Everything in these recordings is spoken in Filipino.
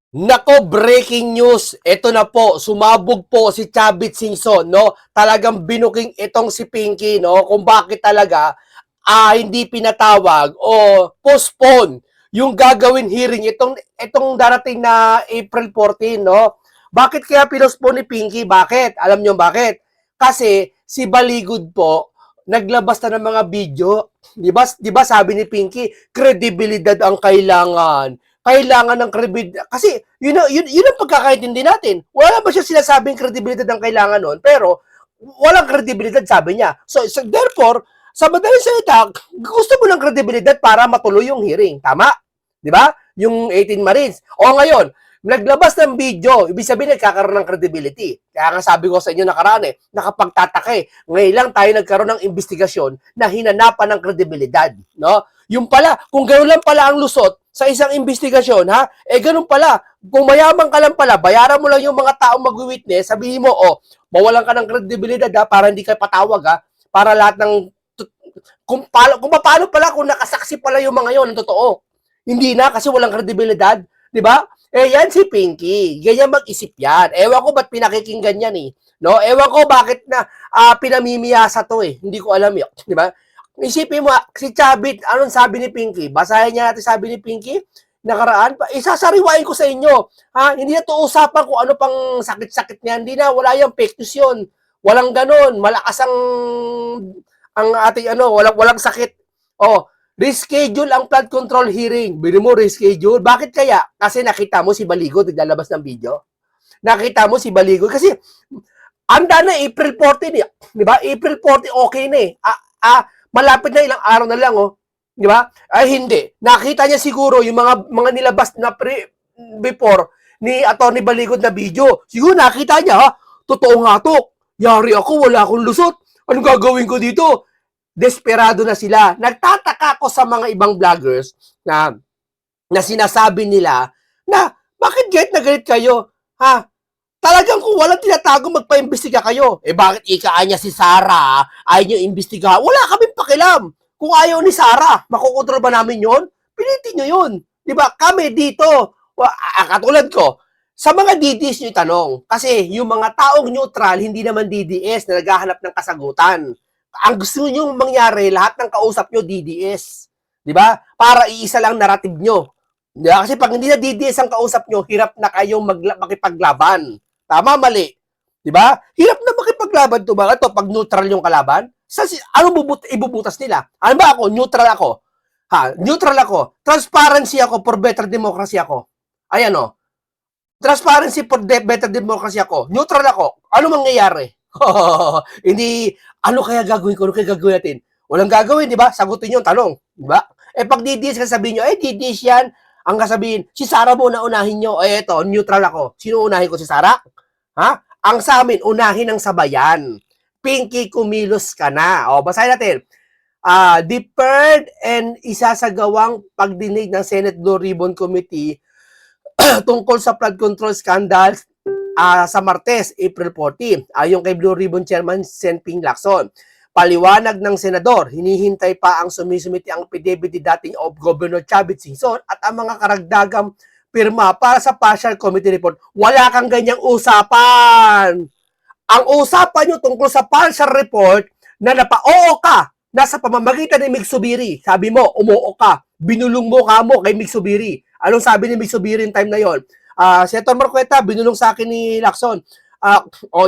Nako, breaking news. Ito na po, sumabog po si Chavit Singson, no? Talagang binuking itong si Pinky, no? Kung bakit talaga hindi pinatawag o postpone yung gagawin hearing itong darating na April 14, no? Bakit kaya pinospone ni Pinky? Bakit? Alam niyo bakit? Kasi si Baligod po naglabas na ng mga video. 'Di ba sabi ni Pinky, kredibilidad ang kailangan ng credibility. Kasi yun ang pagkakaintindi natin. Wala ba siya sinasabing credibility ang kailangan nun, pero walang credibility sabi niya. So therefore, sa madaling salita, gusto mo ng credibility para matuloy yung hearing. Tama? Di ba? Yung 18 Marines. O ngayon, naglabas ng video, ibig sabihin nagkakaroon ng credibility. Kaya nga sabi ko sa inyo nakaraan nakapagtataka Ngayon lang tayo nagkaroon ng investigasyon na hinanapan ng kredibilidad. No? Yung pala, kung gano'n lang pala ang lusot, sa isang investigasyon, ha? Ganun pala. Kung mayaman ka lang pala, bayaran mo lang yung mga taong mag-witness, sabihin mo, mawalan ka ng kredibilidad, ha? Para hindi ka patawag, ha? Para lahat ng, kung paano pala, kung nakasaksi pala yung mga yon ng totoo. Hindi na, kasi walang kredibilidad. Di ba? Yan si Pinky. Ganyan mag-isip yan. Ewan ko ba't pinakikinggan yan, No? Ewan ko bakit na pinamimiyasa to, Hindi ko alam yun. Di ba? Isipin mo, si Chavit, anong sabi ni Pinky? Basahin niya natin sabi ni Pinky nakaraan. Isasariwain ko sa inyo. Ha? Hindi na to usapan kung ano pang sakit-sakit niya. Hindi na, wala yung fake news yun. Walang ganon. Malakas ang ating walang sakit. Reschedule ang flood control hearing. Bili mo, reschedule. Bakit kaya? Kasi nakita mo si Baligo, naglalabas ng video. Nakita mo si Baligo. Kasi, anda na April 14 Di ba? April 14, okay na malapit na ilang araw na lang, Di ba? Ay, hindi. Nakita niya siguro yung mga nilabas na before ni Atty. Baligod na video. Siguro nakita niya, totoo nga to. Yari ako, wala akong lusot. Anong gagawin ko dito? Desperado na sila. Nagtataka ko sa mga ibang vloggers na sinasabi nila na bakit galit kayo? Ha? Talagang kung walang tinatago, magpa-imbestiga kayo. Bakit ikaan niya si Sarah? Ayaw niyo imbestiga? Wala kaming pakialam. Kung ayaw ni Sarah, makukontrol ba namin yon? Pilitin niyo yun. Di ba? Kami dito, katulad ko, sa mga DDS niyo itanong. Kasi yung mga taong neutral, hindi naman DDS na naghahanap ng kasagutan. Ang gusto niyo mangyari, lahat ng kausap niyo DDS. Di ba? Para iisa lang narrative niyo. Di ba? Kasi pag hindi na DDS ang kausap niyo, hirap na kayong makipaglaban. Tama, mali. Di ba? Hirap na makipaglaban to ba? Ito, pag neutral yung kalaban, ano ibubutas nila? Ano ba ako? Neutral ako. Neutral ako. Transparency ako for better democracy ako. Ayan Transparency for better democracy ako. Neutral ako. Ano mangyayari? Hindi, ano kaya gagawin ko? Ano kaya gagawin natin? Walang gagawin, di ba? Sagutin yung tanong. Di ba? Pag DDS, sasabihin nyo, DDS yan. Ang kasabihin, si Sarah mo unahin nyo. Eto, neutral ako. Sino unahin ko, si Sarah? Ha? Ang sa amin, unahin ang sabayan. Pinky, kumilos ka na. Basahin natin. Deferred and isasagawang pagdinig ng Senate Blue Ribbon Committee tungkol sa flood control scandal sa Martes, April 14. Ayon kay Blue Ribbon Chairman Sen. Ping Lacson. Paliwanag ng senador, hinihintay pa ang sumisumiti ang affidavit ni dating Governor Chavit Singson at ang mga karagdagang pirma para sa partial committee report. Wala kang ganyang usapan. Ang usapan nyo tungkol sa partial report na napa-oo ka nasa pamamagitan ni Mig Subiri. Sabi mo, umuo ka. Binulong mo ka mo kay Mig Subiri. Anong sabi ni Mig Subiri in time na yon? Senator Marcoleta, binulong sa akin ni Lacson.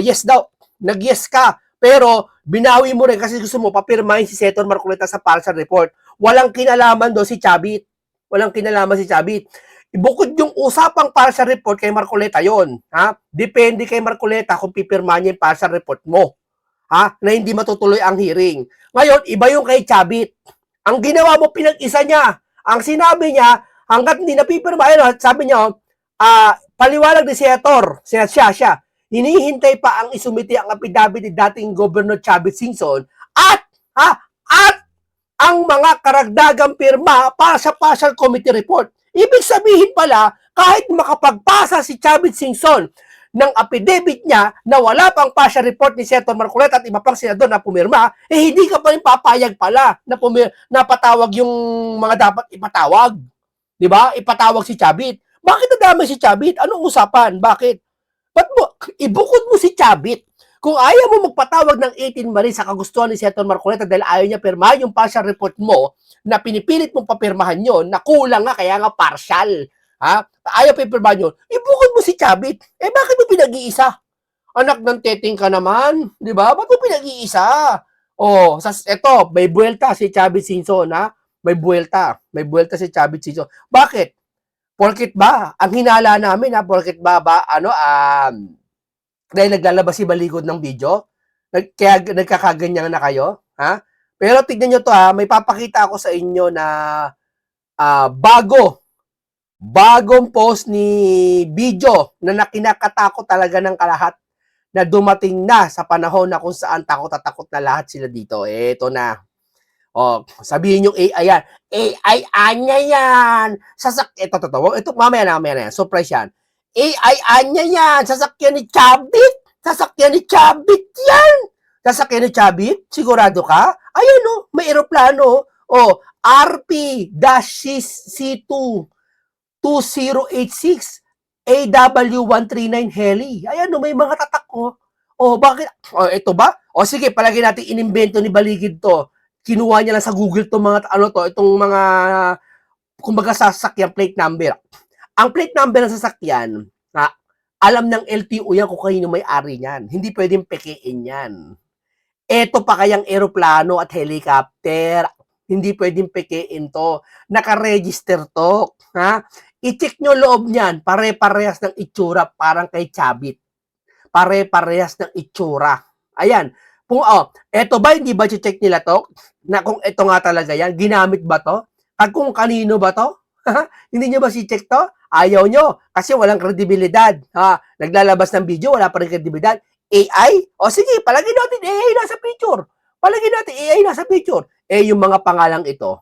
Yes daw. Nag-yes ka. Pero, binawi mo rin kasi gusto mo papirmahin si Senator Marcoleta sa partial report. Walang kinalaman doon si Chavit. Walang kinalaman si Chavit. Bukod yung usapang partial report kay Marcoleta yon, Depende kay Marcoleta kung pipirmahan niya yung partial report mo. Na hindi matutuloy ang hearing. Ngayon, iba yung kay Chavit. Ang ginawa mo, pinag-isa niya. Ang sinabi niya, hanggat hindi napipirmahan, sabi niya, paliwanag ni Senator, siya, hinihintay pa ang isumiti ang affidavit ni dating Governor Chavit Singson at ang mga karagdagang pirma para sa partial committee report. Ibig sabihin pala, kahit makapagpasa si Chavit Singson ng affidavit niya na wala pang partial report ni Senator Marcoleta at iba pang senador na pumirma, hindi ka pa rin papayag pala na patawag yung mga dapat ipatawag. Di ba? Ipatawag si Chavit. Bakit nadamay si Chavit? Anong usapan? Bakit? Ba't mo, ibukod mo si Chavit. Kung ayaw mo magpatawag ng 18 Marin sa kagustuhan ni Senator Marcoleta dahil ayaw niya pirmahan yung partial report mo na pinipilit mong papirmahan yun, na kulang nga, kaya nga partial. Ha? Ayaw papirmahan yun, ibukod mo si Chavit. Eh bakit mo pinag-iisa? Anak ng teteng ka naman, di ba? Ba't mo pinag-iisa? Oh, eto, may buwelta si Chavit Singson, ha? May buwelta. May buwelta si Chavit Singson. Bakit? Porkit ba? Ang hinala namin, ha? Porkit ba, dahil naglalabas si Baligod ng video? Kaya nagkakaganyan na kayo? Ha? Pero tignan nyo to, ha? May papakita ako sa inyo na bagong post ni video na kinakatakot talaga ng kalahat na dumating na sa panahon na kung saan takot at takot na lahat sila dito. Eto na. Oh, sabihin yung AI yan. AI anya yan. Ito, mamaya na yan. Surprise yan. AI anya yan. Sasakyan ni Chavit. Sasakyan ni Chavit yan. Sasakyan ni Chavit? Sigurado ka? Ayan o, may eroplano. Oh, RP-C2 2086 AW139 heli. Ayan o, may mga tatak ko. Oh, bakit? Oh, ito ba? O sige, palagi natin inimbento ni Baligid to. Kinuha niya lang sa Google to mga itong mga kumbaga sasakyan plate number. Ang plate number ng sasakyan, alam ng LTO yan kung kanino may-ari niyan. Hindi pwedeng pekein yan. Ito pa kayang eroplano at helicopter. Hindi pwedeng pekein to. Naka-register to. Ha? I-check nyo loob niyan. Pare-parehas ng itsura parang kay Chavit. Pare-parehas ng itsura. Ayan. Eto ba, hindi ba check nila to? Na kung ito nga talaga yan, ginamit ba to? At kung kanino ba to? Hindi nyo ba si-check to? Ayaw nyo. Kasi walang kredibilidad. Naglalabas ng video, wala pa rin kredibilidad. AI? O sige, palagi natin AI nasa picture. Palagi natin AI nasa picture. Yung mga pangalang ito,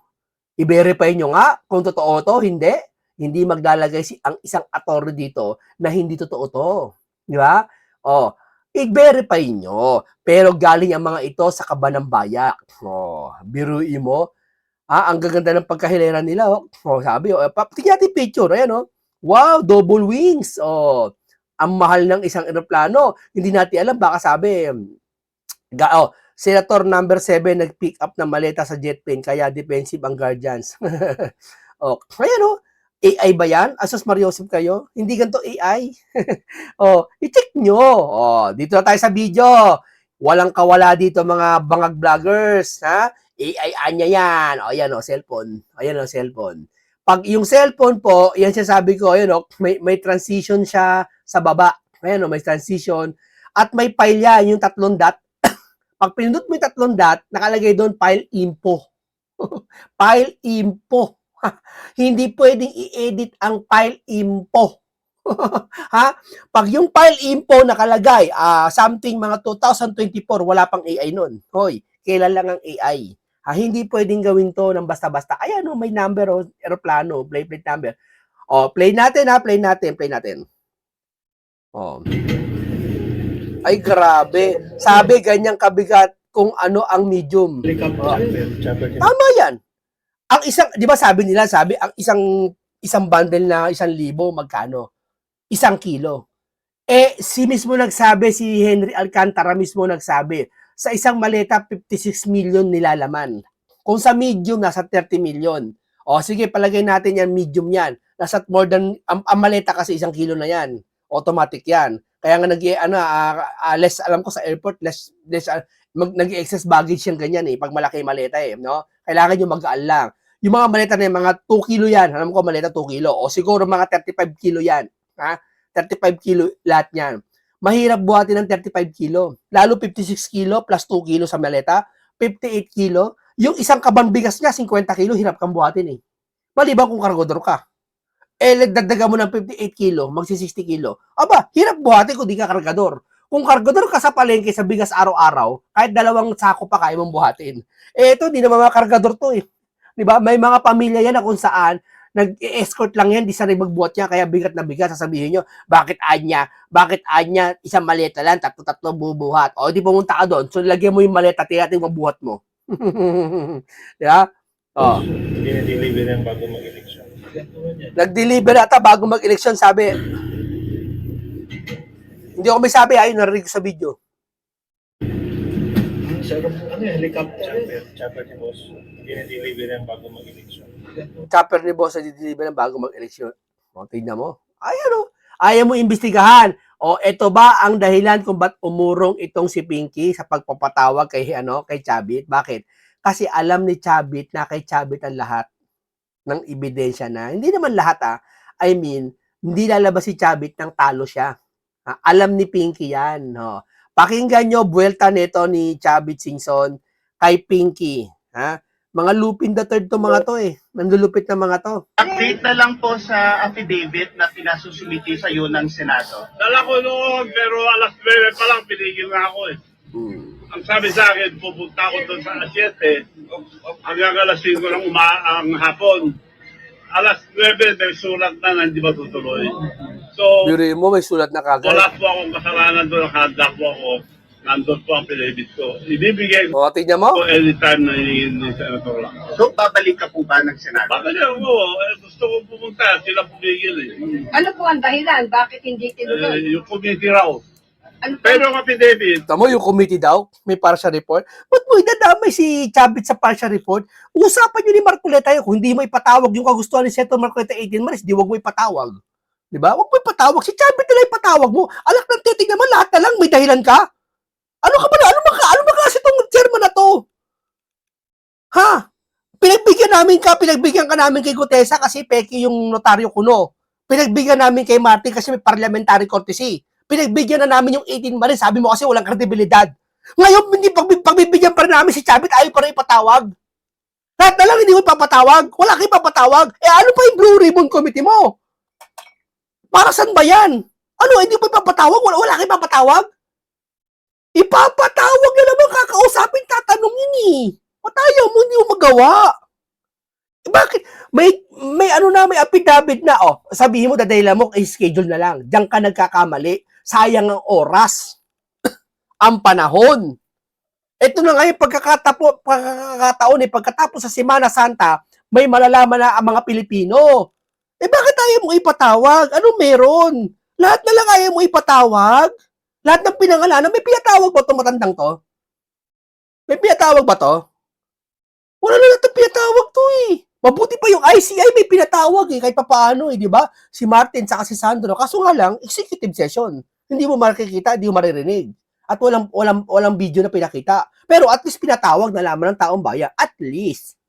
i-verify nyo nga kung totoo to, hindi. Hindi maglalagay ang isang attorney dito na hindi totoo to. Di ba? I-verify nyo. Pero galing ang mga ito sa Kaban ng Bayak. Biruin mo. Ang gaganda ng pagkahilera nila. Sabi, tingnan natin picture. Ayan, wow, double wings. Ang mahal ng isang eroplano. Hindi natin alam. Baka sabi, Senator number 7 nag-pick up ng maleta sa jet plane kaya defensive ang Guardians. Ayan AI ba yan? Asos Mariosip kayo? Hindi ganito AI. I-check nyo. Dito na tayo sa video. Walang kawala dito mga bangag vloggers. Ha? AI anya yan. Ayan cellphone. Ayan cellphone. Pag yung cellphone po, yan siya sabi ko, ayan may transition siya sa baba. Ayan may transition. At may file yan, yung 3 dot. Pag pinindot mo yung 3 dot, nakalagay doon file info. File info. Hindi pwedeng i-edit ang file info. Ha? Pag yung file info nakalagay, something mga 2024, wala pang AI nun. Hoy, kailan lang ang AI? Hindi pwedeng gawin to ng basta-basta. Ayan may number aeroplano, plate number. Play natin play natin. Ay, grabe. Sabi, ganyang kabigat kung ano ang medium. Tama yan. Ang isang, di ba sabi nila, ang isang bundle na 1,000, magkano? 1 kilo. Si mismo nagsabi, si Henry Alcantara mismo nagsabi, sa isang maleta, 56 million nilalaman. Kung sa medium, nasa 30 million. Sige, palagay natin yan, medium yan. Nasa more than, ang maleta kasi 1 kilo na yan. Automatic yan. Kaya nga less, alam ko sa airport, less nag-excess baggage yan ganyan pag malaki maleta no? Kailangan yung mag-aan lang. Yung mga maleta na yung mga 2 kilo yan, alam ko maleta 2 kilo, o siguro mga 35 kilo yan, 35 kilo lahat yan. Mahirap buhatin ng 35 kilo, lalo 56 kilo plus 2 kilo sa maleta, 58 kilo, yung isang kaban bigas niya, 50 kilo, hirap kang buhatin maliban kung kargodor ka. Dagdagan mo ng 58 kilo, magsi 60 kilo. Aba, hirap buhatin kung di ka kargador. Kung kargador ka sa palengke sa bigas araw-araw, kahit 2 sako pa kaya mong buhatin. Ito, di naman mga kargador to Di ba? May mga pamilya yan na kung saan nag-escort lang yan, di sanay magbuhat niya, kaya bigat na bigat. Sasabihin nyo, bakit anya, isang maleta lang, tatlo bubuhat. Di pumunta ka doon, so lagyan mo yung maleta, tiyating mabuhat mo. Di ba? Dinideliver yan bago mag-eleksyon. Nag-deliver ata bago mag-eleksyon, sabi. Hindi ako may sabi, ayun, narinig ko sa video. Helicopter. Chopper ni boss. Dinideliver yan bago mag-eleksyon. Chopper ni boss na dideliver ng bago mag-eleksyon. O, tignan mo. Ayaw mo imbestigahan. O, eto ba ang dahilan kung ba't umurong itong si Pinky sa pagpapatawag kay Chabit? Bakit? Kasi alam ni Chabit na kay Chabit ang lahat ng ebidensya na. Hindi naman lahat I mean, hindi lalabas si Chabit nang talo siya. Alam ni Pinky yan. Pakinggan nyo, buwelta nito ni Chabit Singson kay Pinky. Mga Lupin the Third to mga to Nandulupit na mga to. Update na lang po sa affidavit na pinasusumiti sa iyo ng Senado. Dala ko noon, pero alas 9 pa lang, pinigil na ako Ang sabi sa akin, pupunta ako doon sa alas 7, hanggang alas 5 lang ang hapon. Alas 9, may sulat na hindi ba tutuloy. So, Biro mo, may sulat na kagad. wala po akong kasalanan doon, nakahanda po ako. Nandun po ang pinibit ko. Ibibigay ko Tignan mo. anytime na hingin ni Senator lang. So, babalik ka po ba ng Senado? Bakit ako? Gusto ko pumunta, sila pumigil Ano po ang dahilan? Bakit hindi tinuloy? Yung committee raw. Ano po? Pero ang affidavit, Tamo yung committee daw, may partial report. Ba't mo idadamay si Chabit sa partial report? Usapan nyo ni Marcoleta yun. Kung hindi mo ipatawag yung kagustuhan ni Senator Marcoleta 18 months, di wag mo ipatawag. Diba? Wag mo ipatawag. Si Chabit na lang ipatawag mo. Alak ng titig naman, lahat na lang, may dahilan ka. Ano ka ba na? Ano ba kasi itong chairman na to? Pinagbigyan ka namin kay Gutesa kasi peki yung notaryo kuno. Pinagbigyan namin kay Martin kasi may parliamentary courtesy. Pinagbigyan na namin yung 18 marin, sabi mo kasi walang kredibilidad. Ngayon, hindi pagbibigyan pa rin namin si Chabit, ayaw pa rin ipatawag. Lahat na lang hindi mo ipapatawag. Wala kang ipapatawag. Ano pa yung Blue Ribbon Committee mo? Para saan ba yan? Ano, hindi mo ipapatawag? Wala kang ipapatawag? Ipapatawag na naman, kakausapin, tatanungin Matayaw mo, hindi mo magawa. Bakit? May affidavit na, sabihin mo, dadahilan mo, schedule na lang. Diyan ka nagkakamali. Sayang ang oras. Ang panahon. Ito na nga yung pagkakataon pagkatapos sa Semana Santa, may malalaman na ang mga Pilipino. Bakit ayaw mo ipatawag? Ano meron? Lahat na lang ayaw mo ipatawag? Lahat ng pinangalanan, may pinatawag ba itong matandang to? May pinatawag ba to? Wala na natin pinatawag to Mabuti pa yung ICI may pinatawag kahit papaano di ba? Si Martin saka si Sandro. Kaso nga lang, executive session. Hindi mo makikita, hindi mo maririnig. At walang video na pinakita. Pero at least pinatawag na laman ng taong bayan. At least.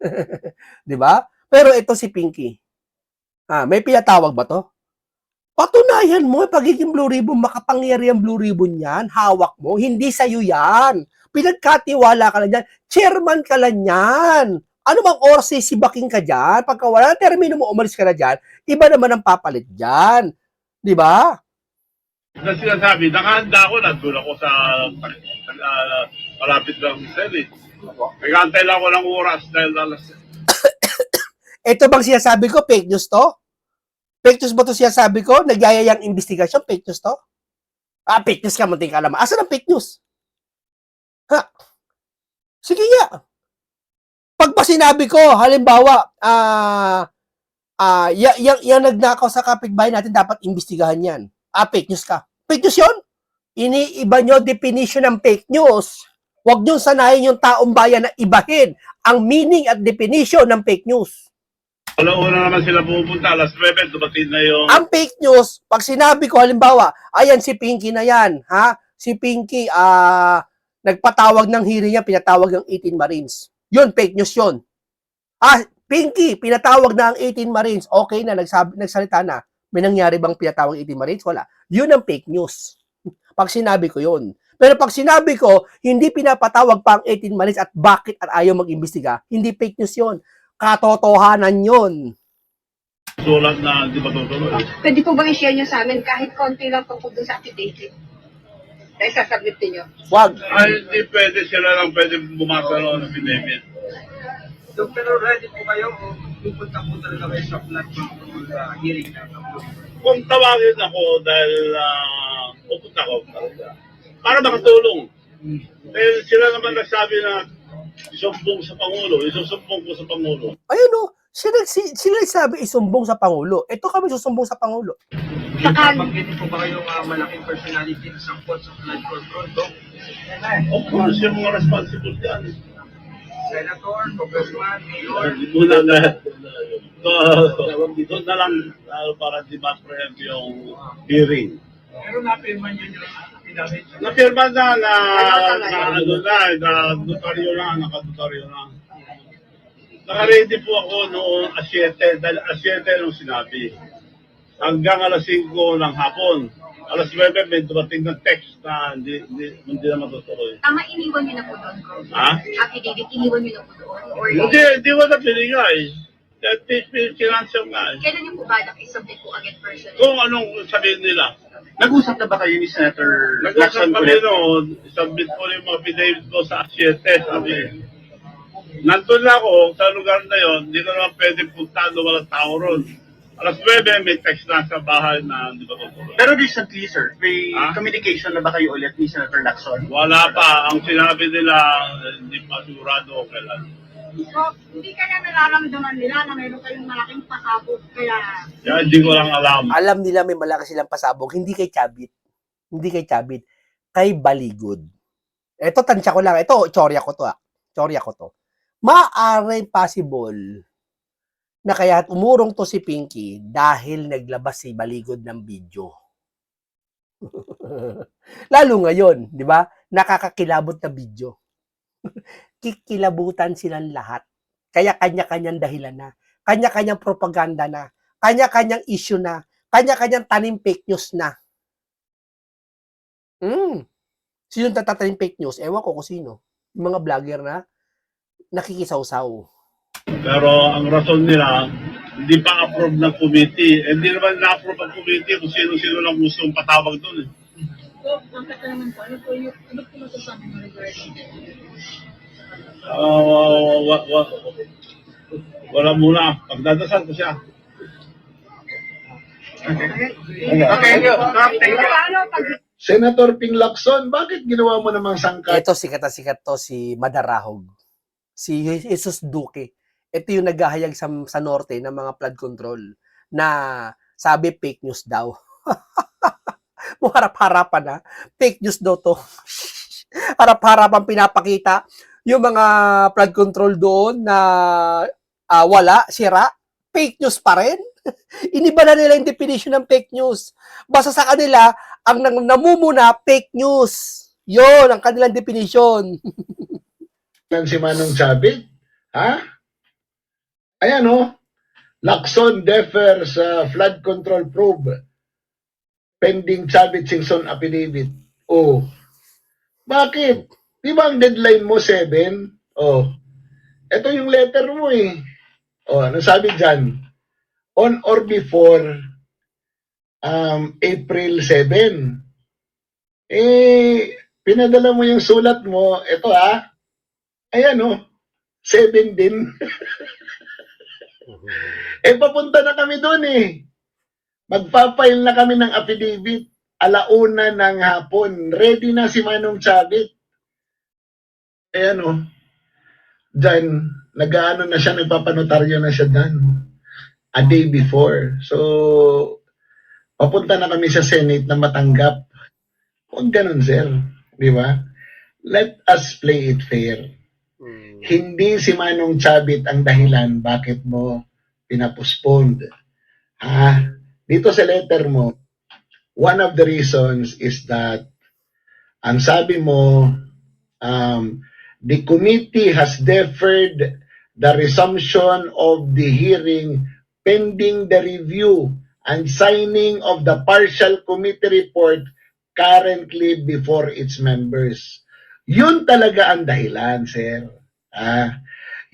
di ba? Pero ito si Pinky. May pinatawag ba to? Patunayan mo, pagiging Blue Ribbon, makapangyarihan Blue Ribbon yan, hawak mo, hindi sa'yo yan. Pinagkatiwala ka lang dyan, chairman ka lang yan. Ano bang oras sibaking ka dyan? Pagka wala na termino mo, umalis ka na dyan, iba naman ang papalit dyan. Di ba? na sinasabi, nakahanda ako, nandun ako sa malapit lang sa Senate. Nagkantay lang ako ng oras dahil alas. Ito bang sinasabi ko, fake news to? Fake news ba ito sinasabi ko? Nagyayayang investigasyon, fake news to? Fake news ka, munting ka naman. Asan ang fake news? Sige nga. Pag pa sinabi ko, halimbawa, yung nagnakaw sa kapitbahay natin, dapat imbestigahan yan. Fake news ka. Fake news yun? Iniiba nyo definition ng fake news. Huwag nyo sanayin yung taong bayan na ibahin ang meaning at definition ng fake news. Una naman sila pupunta, alas 9, dumating na yung... Ang fake news, pag sinabi ko, halimbawa, ayan si Pinky na yan, si Pinky, nagpatawag ng hearing niya, pinatawag ng 18 Marines. Yun, fake news yun. Pinky, pinatawag na ang 18 Marines. Okay na, nagsalita na. May nangyari bang pinatawag 18 Marines? Wala. Yun ang fake news. Pag sinabi ko yun. Pero pag sinabi ko, hindi pinapatawag pa ang 18 Marines at bakit at ayaw mag-imbestiga, hindi fake news yun. Katotohanan yun. Sulat na di ba tutuloy? Pwede po bang i-share nyo sa amin kahit konti lang tungkol dun sa affidavit? Dahil sasabit niyo. Wag. Ay, hindi pwede, sila lang pwede bumasa ng affidavit. So, pero ready po kayo o pupunta po talaga kayo sa flood control hearing na? Kung tawagin ako dahil pupunta ko talaga. Para makatulong. Dahil sila naman nagsabi na isumbong sa Pangulo, isusumbong ko sa Pangulo. Ayun Sila sabi isumbong sa Pangulo. Ito kami susumbong sa Pangulo. Nabanggit po ba kayong malaking personality sa sangkot sa flood control, Dok? Of course, yung mga responsible dyan. Senator, Congressman, Mayor, Muna na, doon na lang para di ma-preempt yung hearing. pero napirman yun yung pinamit. Napirma na notaryo na, nakadotaryo na. Naka-ready po ako noong alas 7, dahil alas 7 nung sinabi. Hanggang alas 5 ng hapon. Alas 9 may dumating ng text na hindi na matutuloy. Tama, iniwan niyo na po doon, Ko. Ha? Affidavit, iniwan niyo na po doon? Or Hindi ko na pinigay. Financial nga. kailan niyo po balak i-submit po agad personally? Kung anong sabihin nila. Nag-usap na ba kayo ni Senator Nag-usap Lacson kami ulit? noon, submit ko yung mga affidavit ko sa Asyete, sabi. Nandun na ako sa lugar na yon, hindi ko naman pwede puntahan doon, walang tao ron. Alas 9, may text na sa bahay na hindi ba tutuloy. Pero recently, sir, may Ha? communication na ba kayo ulit ni Senator Lacson? Wala pa, ang sinabi nila, hindi pa sigurado kung kailan. So, hindi kaya nararamdaman nila na meron kayong malaking pasabog kaya Kaya hindi ko lang alam. Alam nila may malaki silang pasabog, hindi kay Chabit. Hindi kay Chabit, kay Baligod. Ito, tansya ko lang. Ito, tsorya ko to. Tsorya ko to. Maaari possible na kaya umurong to si Pinky dahil naglabas si Baligod ng video. Lalo ngayon, di ba? Nakakakilabot na video. Kikilabutan silang lahat. Kaya kanya-kanyang dahilan na. Kanya-kanyang propaganda na. Kanya-kanyang issue na. Kanya-kanyang tanim fake news na. Sino tatanim fake news? Ewan ko kung sino. Yung mga vlogger na nakikisaw-saw. Pero ang rason nila, hindi pa approve ng committee. Hindi naman na-approve ang committee kung sino-sino lang gustong patawag doon. Wala muna. Pagdadasal ko siya. Okay, thank you. paano pag Senator Ping Lacson, bakit ginawa mo namang sangkat? Ito sikat na sikat to si Madarahog. Si Jesus Duque. Ito yung naghahayag sa norte ng mga flood control na sabi fake news daw. Harap-harapan na. Fake news daw to. Harap-harapan pinapakita yung mga flood control doon na wala, sira. Fake news pa rin. Iniba na nila yung definition ng fake news. Basta sa kanila, ang namumuna, fake news. Yon ang kanilang definition. Si Manong Chavit? Ha? Ayan o. Lacson defers flood control probe. Pending Chavit Singson affidavit. Oh. Bakit? Di ba ang deadline mo 7? Oh. Ito yung letter mo eh. Oh, ano sabi dyan? On or before April 7. Pinadala mo yung sulat mo. Ito ayan o. 7 din. Papunta na kami doon eh. Magpapile na kami ng affidavit. Alauna ng hapon. Ready na si Manong Chavit. Ayan o. Diyan, nag-ano na siya, nagpapanotaryo na siya dyan. A day before. So, papunta na kami sa Senate na matanggap. Huwag ganun, sir. Di ba? Let us play it fair. Hindi si Manong Chavit ang dahilan bakit mo pinapospond. Dito sa letter mo, one of the reasons is that ang sabi mo, the committee has deferred the resumption of the hearing pending the review and signing of the partial committee report currently before its members. Yun talaga ang dahilan, sir.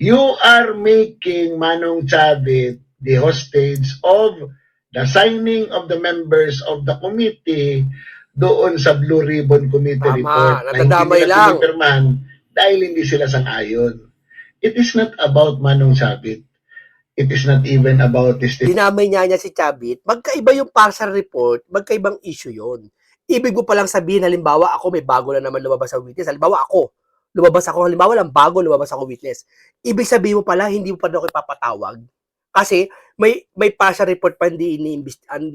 You are making Manong Chavit the hostage of the signing of the members of the committee doon sa Blue Ribbon Committee Tama, report na hindi natadamay nila lang. pinipirmahan dahil hindi sila sang-ayon. It is not about Manong Chavit. It is not even about this. Dinamay niya si Chavit. Magkaiba yung partial report, magkaibang issue yon. Ibig mo palang sabihin, halimbawa ako may bago na naman lumabas sa witness. Halimbawa lang bago lumabas ako witness. Ibig sabihin mo pala, hindi mo pa daw ipapatawag. Kasi may partial report pa hindi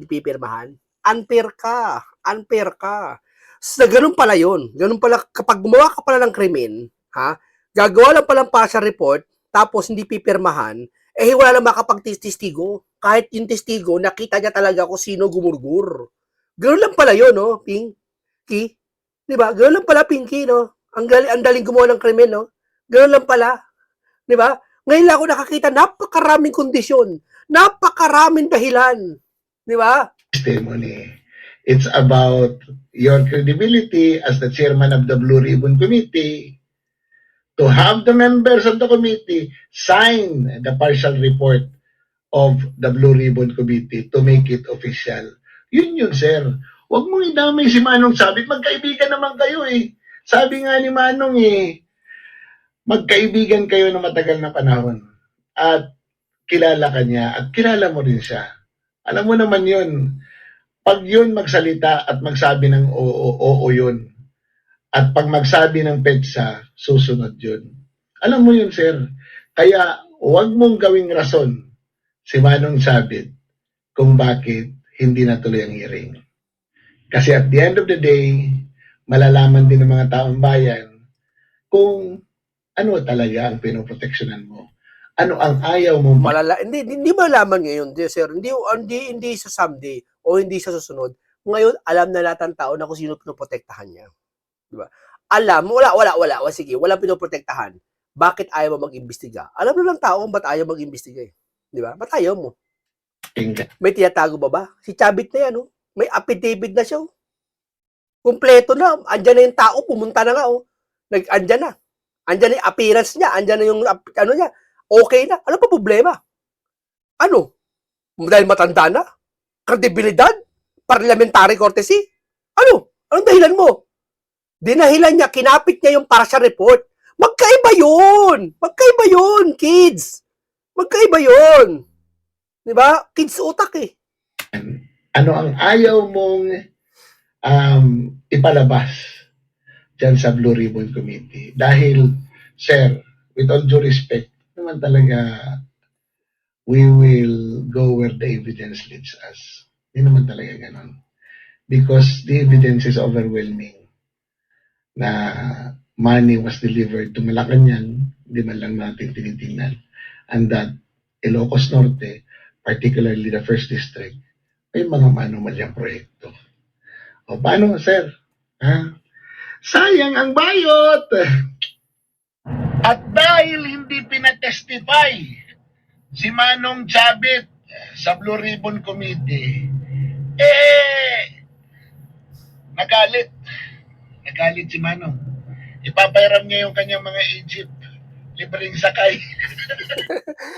pipirmahan. Unfair ka. Unfair ka. So, ganun pala yun. Ganun pala, kapag gumawa ka pala ng krimen, ha, gagawa lang pala ng partial report, tapos hindi pipirmahan, wala lang makapagtestigo. Kahit yung testigo, nakita niya talaga kung sino gumurgur. Ganun lang pala yun, no, Pinky? Diba? Ganun lang pala, Pinky, no? Ang daling gumawa ng krimen, no? Ganun lang pala. Diba? Ngayon lang ako nakakita, napakaraming kondisyon, napakaraming dahilan. Diba? Testimony. It's about your credibility as the chairman of the Blue Ribbon Committee to have the members of the committee sign the partial report of the Blue Ribbon Committee to make it official. Yun, sir. Huwag mong idamay si Manong Sabit. Magkaibigan naman kayo eh. Sabi nga ni Manong magkaibigan kayo na matagal na panahon. At kilala ka niya at kilala mo rin siya. Alam mo naman yun. Pag yun magsalita at magsabi ng oo yun. At pag magsabi ng petsa, susunod yun. Alam mo yun, sir. Kaya huwag mong gawing rason si Manong Sabit kung bakit hindi natuloy ang hearing. Kasi at the end of the day, malalaman din ng mga taong bayan kung ano talaga ang pinoproteksyonan mo. Ano ang ayaw mo? Hindi malaman ngayon, sir. Hindi sa someday o hindi sa susunod. Ngayon, alam na lahat ng tao na kung sino pinoprotektahan niya. Diba? Alam, wala. Sige, walang pinoprotektahan. Bakit ayaw mo mag-imbestiga? Alam na lang tao kung ba't ayaw mag-imbestiga eh. Diba? Ba't ayaw mo? May tiyatago ba? Si Chabit na yan, oh. May affidavit na siya, oh. Kumpleto na. Andyan na yung tao, pumunta na nga, oh. Andyan na. Andyan na yung appearance niya. Andyan na yung, ano niya. Okay na. Ano pa problema? Ano? Dahil matanda na? Kredibilidad? Parliamentary courtesy? Ano? Anong dahilan mo? Dinahilan niya, kinapit niya yung partial report. Magkaiba yun, kids. Magkaiba yun. Diba? Kids utak eh. Ano ang ayaw mong ipalabas dyan sa Blue Ribbon Committee? Dahil, sir, with all due respect, naman talaga, we will go where the evidence leads us. Hindi naman talaga ganon. Because the evidence is overwhelming na money was delivered to Malacanang, hindi man lang natin tinitingnan. And that Ilocos Norte, particularly the first district, ay mga manumalyang proyekto. O paano, sir? Ha? Sayang ang bayot! At dahil hindi pinatestify si Manong Chabit sa Blue Ribbon Committee, nagalit. Nagalit si Manong. Ipapairam niya yung kanyang mga Egypt. Libreng sakay.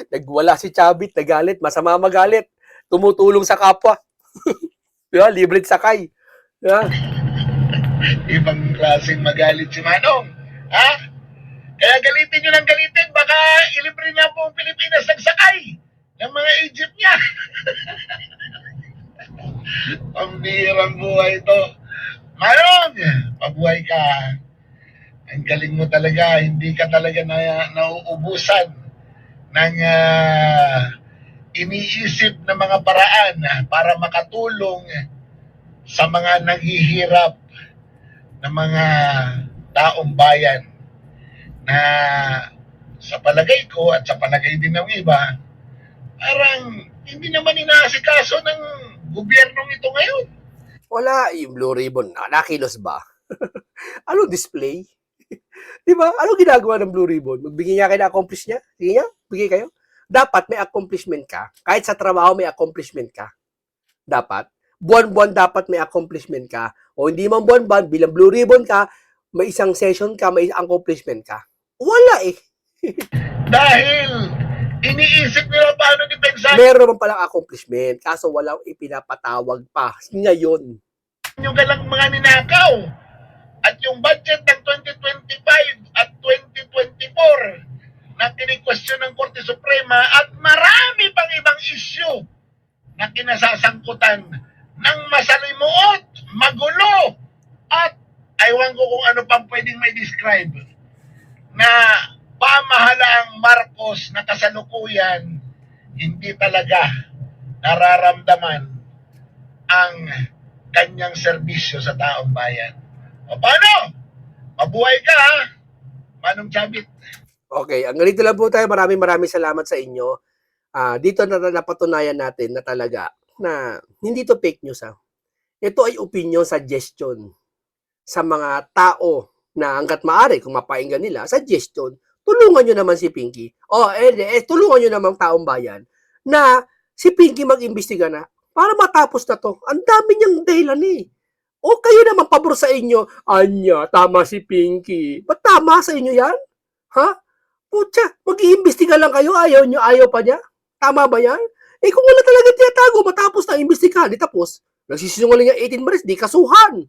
Nagwala si Chabit, nagalit, masama magalit. Tumutulong sa kapwa. Diba? Libreng sakay. Diba? Ibang klaseng magalit si Manong. Ha? Kaya galitin nyo ng galitin, baka ilibre niya po ang Pilipinas ng sakay ng mga Egypt niya. Ang bihirang buhay ito. Manong, pabuhay ka. Ang galing mo talaga, hindi ka talaga nauubusan ng iniisip na mga paraan para makatulong sa mga naghihirap na mga taong bayan na sa palagay ko at sa palagay din ng iba, parang hindi naman inaasikaso ng gobyernong ito ngayon. Wala, yung Blue Ribbon, nakilos ba? Anong display? Diba? Anong ginagawa ng Blue Ribbon? Magbigay niya kayo na accomplish niya? Sige niya, bigay kayo. Dapat may accomplishment ka. Kahit sa trabaho may accomplishment ka. Dapat. Buwan-buwan dapat may accomplishment ka. O hindi man buwan-buwan, bilang Blue Ribbon ka, may isang session ka, may isang accomplishment ka. Wala eh. Dahil iniisip nila paano depensa Meron naman palang accomplishment, kaso walang ipinapatawag pa. Ngayon. yung galang mga ninakaw. At yung budget ng 2025 at 2024 na kini-question ng Korte Suprema at marami pang ibang issue na kinasasangkutan ng masalimuot, magulo, at aywan ko kung ano pang pwedeng may describe na pamahalaang Marcos na kasalukuyan hindi talaga nararamdaman ang kanyang serbisyo sa taong bayan. O paano? Mabuhay ka ha, Manong Chavit. Okay, ang ganito lang po tayo. Maraming salamat sa inyo. Dito na napatunayan natin na talaga na hindi to fake news ha. Ito ay opinion, suggestion sa mga tao na hanggat maaari, kung mapainggan nila, suggestion, tulungan nyo naman si Pinky. Tulungan nyo naman taong bayan na si Pinky mag-imbestiga na para matapos na to. Ang dami niyang dahilan eh. O kayo naman pabor sa inyo, anya, tama si Pinky. Ba't tama sa inyo yan? Ha? Putya, mag-iimbestiga lang kayo, ayaw nyo, ayaw pa niya? Tama ba yan? Eh kung wala talaga tiyatago, matapos na imbestigahan, di tapos, nagsisinungaling yung 18 maris, di kasuhan.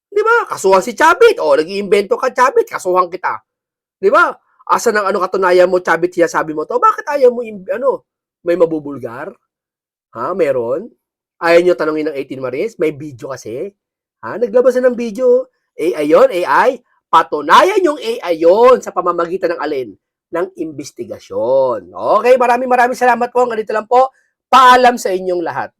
Di ba? Kasuhan si Chavit. O, nag-iimbento ka, Chavit, kasuhan kita. Di ba? Asa ng katunayan mo, Chavit, siya sabi mo to, bakit ayaw mo, may mabubulgar? Ha, meron? Ayaw nyo tanongin ng 18 maris? May video kasi? Ha, naglabas na ng video. AI yun, AI. Patunayan yung AI yun sa pamamagitan ng alin? Ng investigasyon. Okay, maraming salamat po. Ganito lang po. Paalam sa inyong lahat.